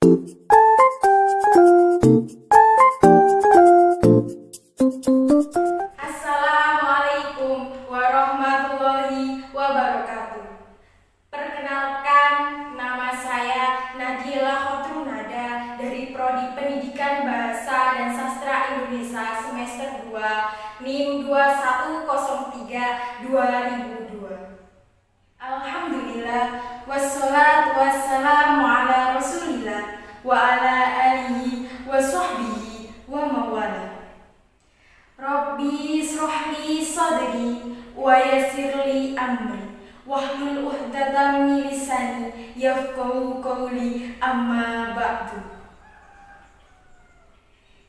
Assalamualaikum warahmatullahi wabarakatuh. Perkenalkan, nama saya Nadila Khotrunada dari Prodi Pendidikan Bahasa dan Sastra Indonesia semester 2 NIM 2103-2002. Alhamdulillah, wassalatu wassalamu ala rasulillah wa ala alihi wa sahbihi wa mawala. Rabbi shrahli sadri wa yassirli amri wahlul 'uqdatam min lisani yafqahu qawli, amma ba'du.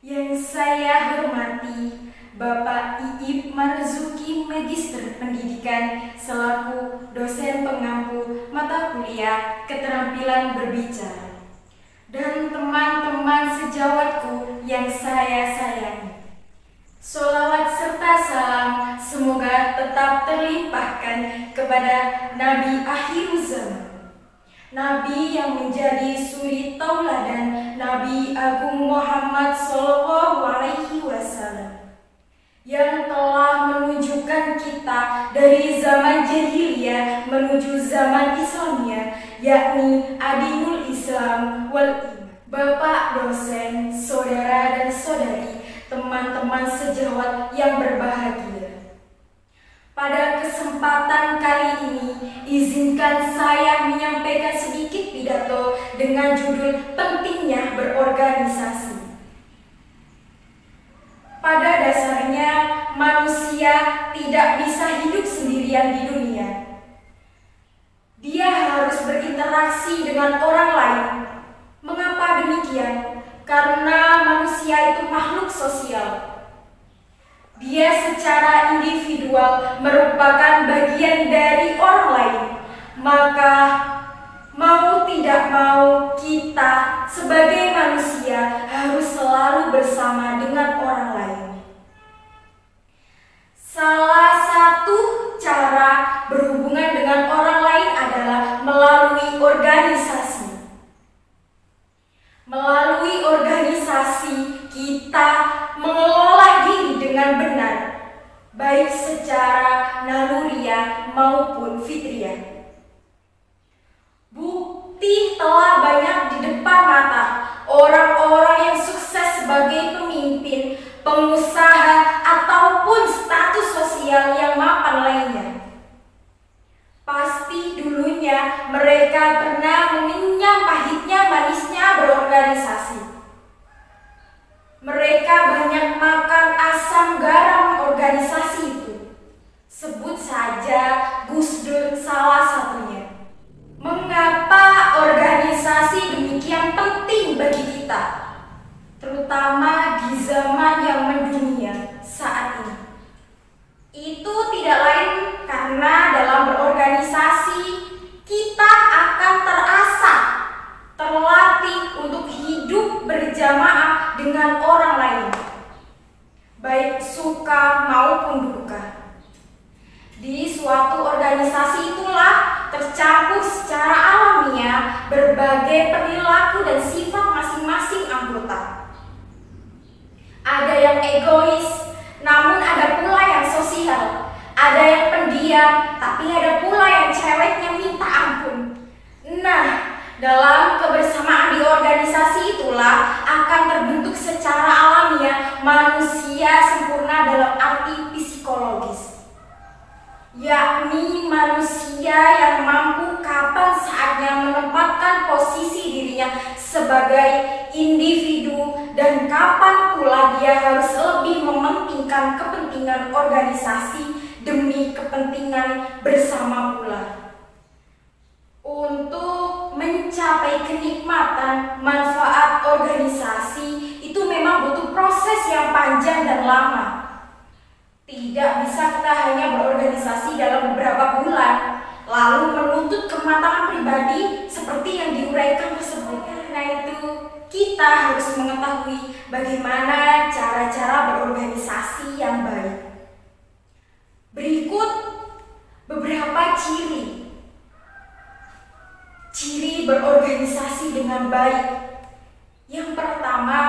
Yang saya hormati Bapak Iip Marzuki, Magister Pendidikan selaku dosen pengampu mata kuliah Keterampilan Berbicara, dan teman-teman sejawatku yang saya sayangi. Sholawat serta salam semoga tetap terlimpahkan kepada Nabi akhir zaman, Nabi yang menjadi suri tauladan, Nabi Agung Muhammad SAW, yang telah menunjukkan kita dari zaman jahiliyah menuju zaman Islamiyah, yakni adinul Islam wal iman. Bapak dosen, saudara dan saudari, teman-teman sejawat yang berbahagia. Pada kesempatan kali ini, izinkan saya menyampaikan sedikit pidato dengan judul pentingnya berorganisasi. Pada dasarnya, manusia tidak bisa hidup sendirian di dunia. Dia harus berinteraksi dengan orang lain. Mengapa demikian? Karena manusia itu makhluk sosial. Dia secara individual merupakan bagian dari orang lain. Maka mau tidak mau, kita sebagai manusia harus selalu bersama dengan orang lain. Salah satu cara berhubungan dengan orang lain adalah melalui organisasi. Melalui organisasi, kita mengelola diri dengan benar, baik secara naluriah maupun fitriah. Bukti telah banyak di depan mata orang-orang yang sukses sebagai pemimpin, pengusaha, ataupun status sosial yang mapan lainnya. Pasti dulunya mereka pernah mengenyam pahitnya manisnya berorganisasi. Mereka banyak makan asam garam organisasi itu. Sebut saja Gus Dur salah satunya. Mengapa organisasi demikian penting bagi kita, terutama di zaman yang mendunia saat ini? Itu tidak lain karena dalam berorganisasi kita akan terasah, terlatih untuk hidup berjamaah dengan orang lain, baik suka maupun duka. Di suatu organisasi itulah tercampur secara alamiah berbagai perilaku dan sifat masing-masing anggota. Ada yang egois, namun ada pula yang sosial. Ada yang pendiam, tapi ada pula yang ceweknya minta ampun. Nah, dalam kebersamaan di organisasi itulah akan terbentuk secara alamiah manusia sempurna dalam arti psikologis, yakni manusia yang mampu kapan saatnya menempatkan posisi dirinya sebagai individu dan kapan pula dia harus lebih mementingkan kepentingan organisasi demi kepentingan bersama pula. Untuk mencapai kenikmatan manfaat organisasi itu memang butuh proses yang panjang dan lama. Tidak bisa kita hanya berorganisasi dalam beberapa bulan lalu menuntut kematangan pribadi seperti yang diuraikan tersebut. Karena itu, kita harus mengetahui bagaimana cara-cara berorganisasi yang baik. Berikut beberapa ciri berorganisasi dengan baik. Yang pertama,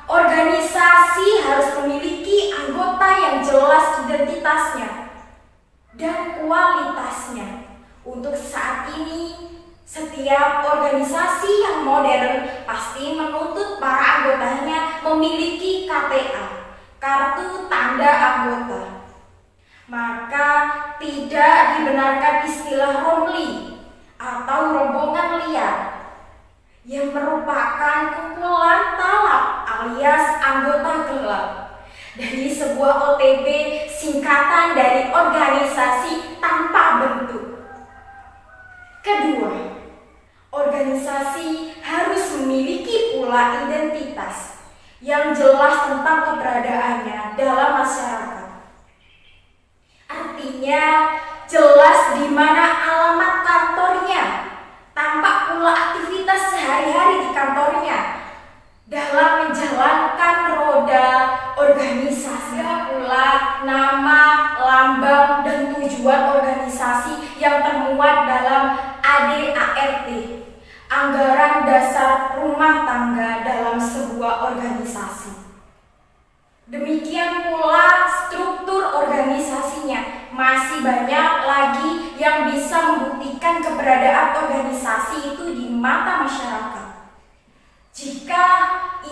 organisasi harus memiliki anggota yang jelas identitasnya dan kualitasnya. Untuk saat ini, setiap organisasi yang modern pasti menuntut para anggotanya memiliki KTA, kartu tanda anggota. Maka tidak dibenarkan istilah romli atau rombongan liar yang merupakan kumpulan talak alias anggota gelap dari sebuah OTB, singkatan dari organisasi tanpa bentuk. Kedua, organisasi harus memiliki pula identitas yang jelas tentang keberadaannya dalam masyarakat. Artinya, jelas di mana alamat kantornya, tampak pula aktivitas sehari-hari di kantornya dalam menjalankan roda organisasi. Pula nama, lambang, dan tujuan organisasi yang termuat dalam ADART, anggaran dasar rumah tangga dalam sebuah organisasi. Demikian pula struktur organisasinya. Masih banyak lagi yang bisa membuktikan keberadaan organisasi itu di mata masyarakat. Jika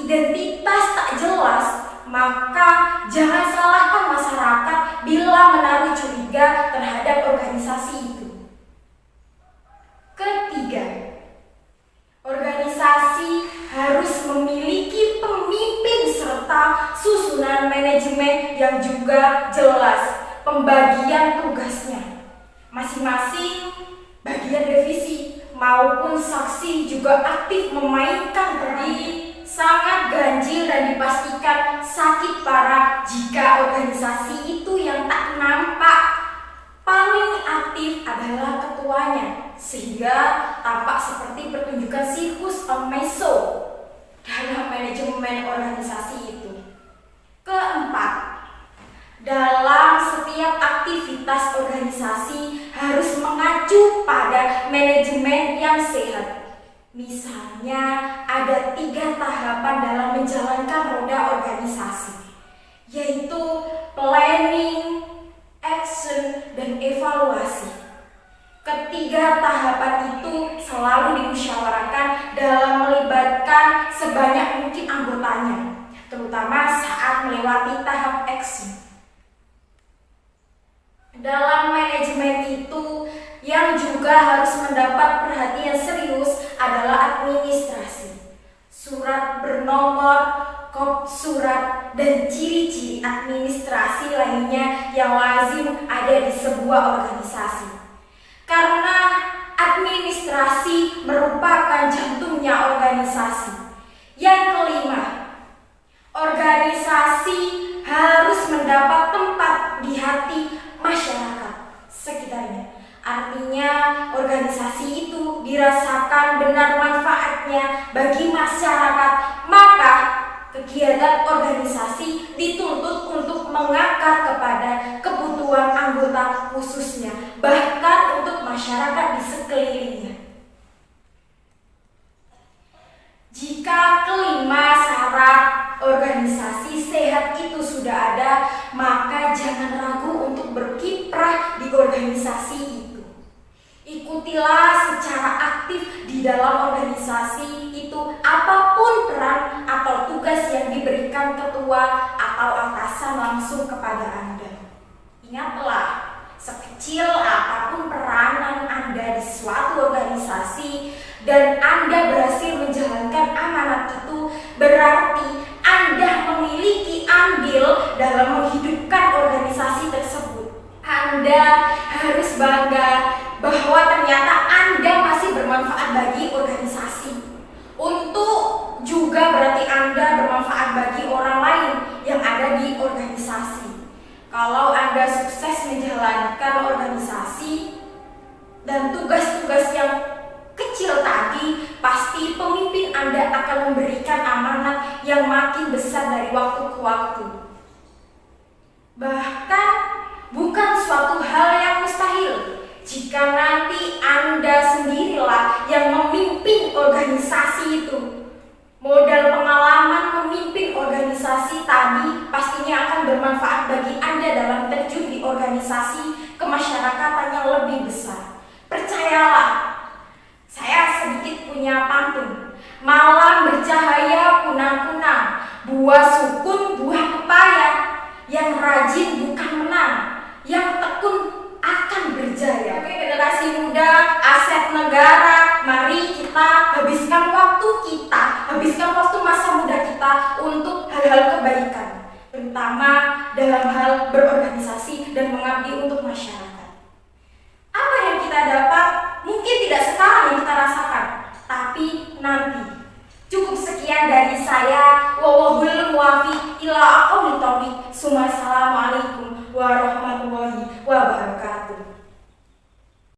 identitas tak jelas, maka jangan salahkan masyarakat bila menaruh curiga terhadap organisasi itu. Ketiga, organisasi harus memiliki pemimpin serta susunan manajemen yang juga jelas pembagian tugasnya. Masing-masing bagian revisi maupun saksi juga aktif memainkan peran. Sangat ganjil dan dipastikan sakit parah jika organisasi itu yang tak nampak paling aktif adalah ketuanya, sehingga tampak seperti pertunjukan sirkus meso dalam manajemen organisasi itu. Keempat, dalam setiap aktivitas organisasi harus mengacu pada manajemen yang sehat. Misalnya, ada 3 tahapan dalam menjalankan roda organisasi, yaitu planning, action, dan evaluasi. Ketiga tahapan itu selalu dimusyawarahkan dalam melibatkan sebanyak mungkin anggotanya, terutama saat melewati tahap action. Dalam manajemen itu, yang juga harus mendapat perhatian serius adalah administrasi. Surat bernomor, kop surat, dan ciri-ciri administrasi lainnya yang lazim ada di sebuah organisasi. Karena administrasi merupakan jantungnya organisasi. Yang kelima, organisasi harus mendapat tempat di hati masyarakat sekitarnya. Artinya, organisasi itu dirasakan benar manfaatnya bagi masyarakat, maka kegiatan organisasi dituntut untuk mengakar kepada kebutuhan anggota khususnya, bahkan untuk masyarakat di sekelilingnya. Jika kelima syarat organisasi sehat itu sudah ada, maka jangan ragu untuk berkiprah di organisasi itu. Ikutilah secara aktif di dalam organisasi itu apapun peran atau tugas yang diberikan ketua atau atasan langsung kepada Anda. Ingatlah, sekecil apapun peranan Anda di suatu organisasi dan Anda berhasil menjalankan amanat itu, berarti Anda memiliki andil dalam menghidupkan organisasi tersebut. Anda harus bangga bahwa ternyata Anda masih bermanfaat bagi organisasi. Untuk juga berarti Anda bermanfaat bagi orang lain yang ada di organisasi. Kalau Anda sukses menjalankan organisasi dan tugas-tugas yang kecil tadi, pasti pemimpin Anda akan memberikan amanat yang makin besar dari waktu ke waktu. Bahkan bukan suatu hal yang mustahil jika nanti Anda sendirilah yang memimpin organisasi itu. Modal punya pantun. Malam bercahaya kunang-kunang, buah sukun buah pepaya. Yang rajin bukan menang, yang tekun akan berjaya. Oke, generasi muda, aset negara, mari kita habiskan waktu kita, habiskan waktu masa muda kita untuk hal-hal kebaikan, terutama dalam hal berorganisasi dan mengabdi untuk masyarakat. Apa yang kita dapat mungkin tidak sekarang yang kita rasakan, tapi nanti. Cukup sekian dari saya. Wallahul muwaffiq ila aqwamit thoriq. Assalamualaikum warahmatullahi